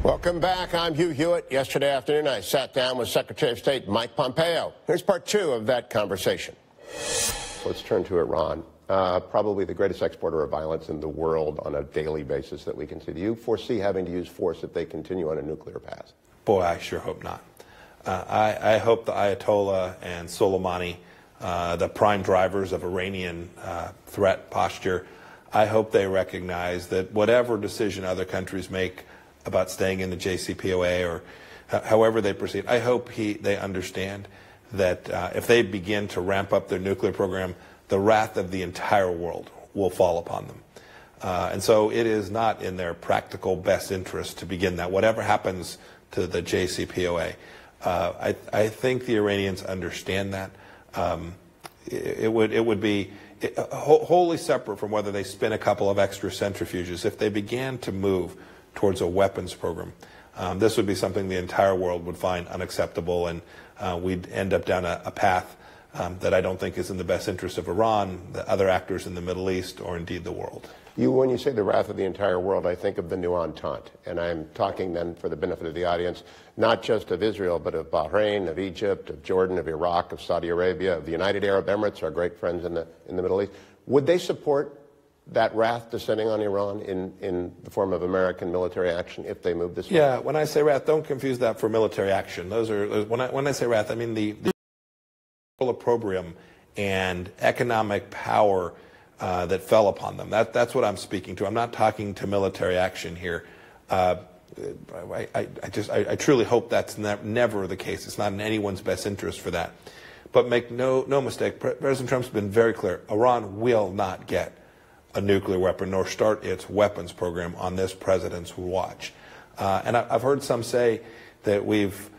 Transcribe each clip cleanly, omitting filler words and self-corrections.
Welcome back. I'm Hugh Hewitt. Yesterday afternoon, I sat down with Secretary of State Mike Pompeo. Here's part 2 of that conversation. Let's turn to Iran. Probably the greatest exporter of violence in the world on a daily basis that we can see. Do you foresee having to use force if they continue on a nuclear path? Boy, I sure hope not. I hope the Ayatollah and Soleimani, the prime drivers of Iranian threat posture, I hope they recognize that whatever decision other countries make about staying in the JCPOA or however they proceed, I hope they understand that if they begin to ramp up their nuclear program, the wrath of the entire world will fall upon them. And so it is not in their practical best interest to begin that. Whatever happens to the JCPOA, I think the Iranians understand that. It would be wholly separate from whether they spin a couple of extra centrifuges. If they began to move towards a weapons program, this would be something the entire world would find unacceptable, and we'd end up down a path that I don't think is in the best interest of Iran, the other actors in the Middle East, or indeed the world. When you say the wrath of the entire world, I think of the New Entente. And I'm talking then for the benefit of the audience, not just of Israel, but of Bahrain, of Egypt, of Jordan, of Iraq, of Saudi Arabia, of the United Arab Emirates, our great friends in the Middle East. Would they support that wrath descending on Iran in the form of American military action if they move this way? Yeah, when I say wrath, don't confuse that for military action. When I say wrath, I mean the opprobrium and economic power that fell upon them. That's what I'm speaking to. I'm not talking to military action here. I truly hope that's never the case. It's not in anyone's best interest for that. But make no mistake, President Trump's been very clear. Iran will not get a nuclear weapon nor start its weapons program on this president's watch. And I've heard some say that we've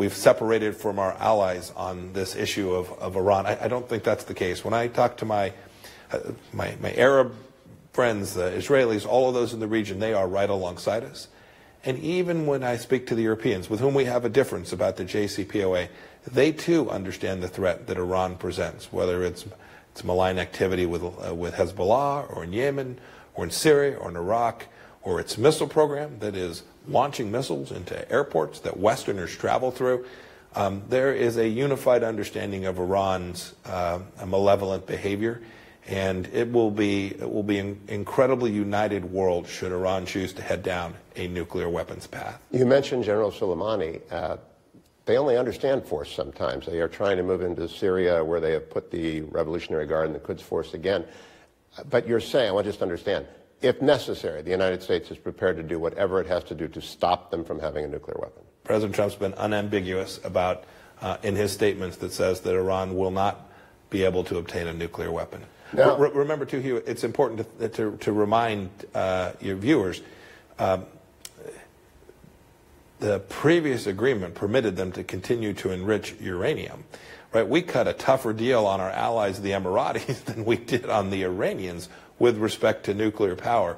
separated from our allies on this issue of Iran. I don't think that's the case. When I talk to my Arab friends, the Israelis, all of those in the region, they are right alongside us. And even when I speak to the Europeans, with whom we have a difference about the JCPOA, they too understand the threat that Iran presents, whether it's malign activity with Hezbollah, or in Yemen, or in Syria, or in Iraq, or its missile program that is launching missiles into airports that Westerners travel through. There is a unified understanding of Iran's malevolent behavior, and it will be an incredibly united world should Iran choose to head down a nuclear weapons path. You mentioned General Soleimani. They only understand force sometimes. They are trying to move into Syria, where they have put the Revolutionary Guard and the Quds Force again. But you're saying, I want to just understand, if necessary, the United States is prepared to do whatever it has to do to stop them from having a nuclear weapon. President Trump's been unambiguous about, in his statements, that says that Iran will not be able to obtain a nuclear weapon. Now, remember, too, Hugh, it's important to remind your viewers, the previous agreement permitted them to continue to enrich uranium. Right? We cut a tougher deal on our allies, the Emiratis, than we did on the Iranians with respect to nuclear power.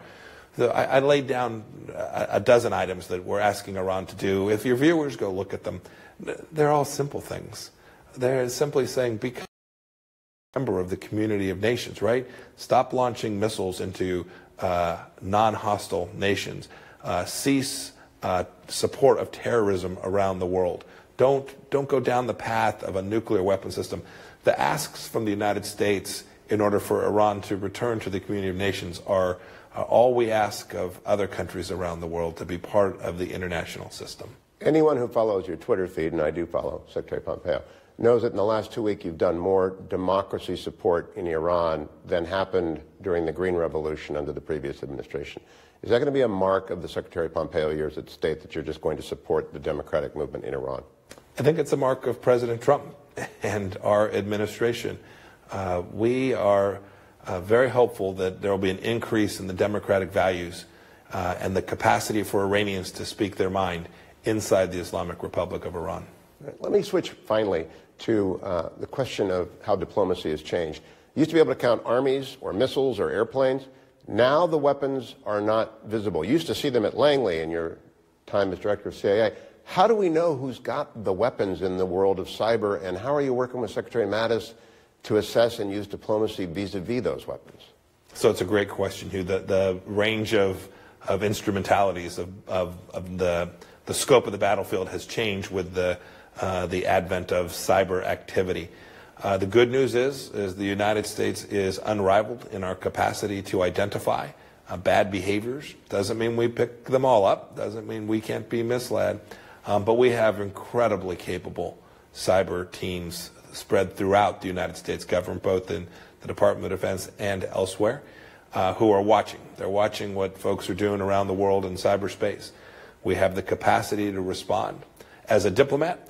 So I laid down a dozen items that we're asking Iran to do. If your viewers go look at them, they're all simple things. They're simply saying, become a member of the community of nations, right? Stop launching missiles into non-hostile nations. Cease support of terrorism around the world. Don't go down the path of a nuclear weapon system. The asks from the United States in order for Iran to return to the community of nations are all we ask of other countries around the world to be part of the international system. Anyone who follows your Twitter feed, and I do follow Secretary Pompeo, knows that in the last 2 weeks you've done more democracy support in Iran than happened during the Green Revolution under the previous administration. Is that going to be a mark of the Secretary Pompeo years at state that you're just going to support the democratic movement in Iran? I think it's a mark of President Trump and our administration. We are very hopeful that there will be an increase in the democratic values and the capacity for Iranians to speak their mind inside the Islamic Republic of Iran. Let me switch finally to the question of how diplomacy has changed. You used to be able to count armies or missiles or airplanes. Now the weapons are not visible. You used to see them at Langley in your time as director of CIA. How do we know who's got the weapons in the world of cyber, and how are you working with Secretary Mattis to assess and use diplomacy vis-a-vis those weapons? So it's a great question, Hugh. The range of instrumentalities of the scope of the battlefield has changed with the advent of cyber activity. The good news is the United States is unrivaled in our capacity to identify bad behaviors. Doesn't mean we pick them all up. Doesn't mean we can't be misled. But we have incredibly capable cyber teams spread throughout the United States government, both in the Department of Defense and elsewhere, who are watching. They're watching what folks are doing around the world in cyberspace. We have the capacity to respond. As a diplomat,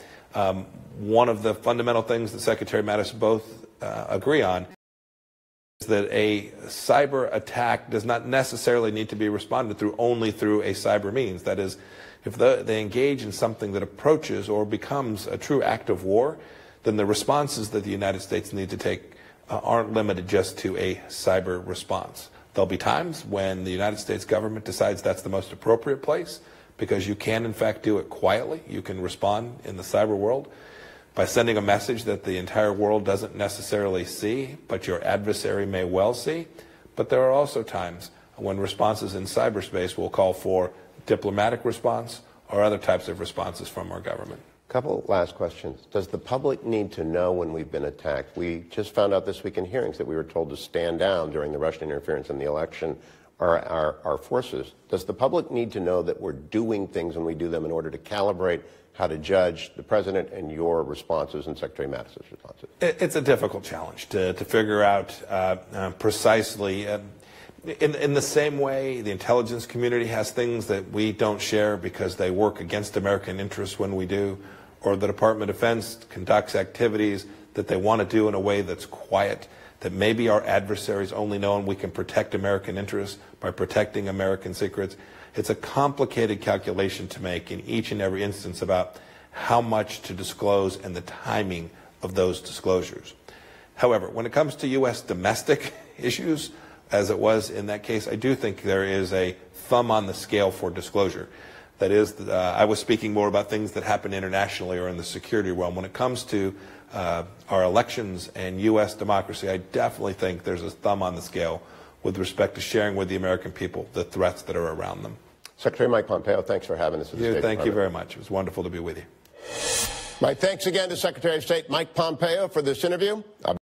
one of the fundamental things that Secretary Mattis both agree on is that a cyber attack does not necessarily need to be responded through only through a cyber means. That is, if they engage in something that approaches or becomes a true act of war, then the responses that the United States need to take aren't limited just to a cyber response. There'll be times when the United States government decides that's the most appropriate place, because you can, in fact, do it quietly. You can respond in the cyber world by sending a message that the entire world doesn't necessarily see, but your adversary may well see. But there are also times when responses in cyberspace will call for diplomatic response or other types of responses from our government. Couple last questions. Does the public need to know when we've been attacked? We just found out this week in hearings that we were told to stand down during the Russian interference in the election. Our forces. Does the public need to know that we're doing things when we do them in order to calibrate how to judge the president and your responses and Secretary Mattis's responses? It's a difficult challenge to figure out precisely. In the same way, the intelligence community has things that we don't share because they work against American interests when we do, or the Department of Defense conducts activities that they want to do in a way that's quiet, that maybe our adversaries only know, and we can protect American interests by protecting American secrets. It's a complicated calculation to make in each and every instance about how much to disclose and the timing of those disclosures. However, when it comes to U.S. domestic issues, as it was in that case, I do think there is a thumb on the scale for disclosure. That is, I was speaking more about things that happen internationally or in the security realm. When it comes to our elections and U.S. democracy, I definitely think there's a thumb on the scale with respect to sharing with the American people the threats that are around them. Secretary Mike Pompeo, thanks for having us at the State Department. Thank you very much. It was wonderful to be with you. My thanks again to Secretary of State Mike Pompeo for this interview.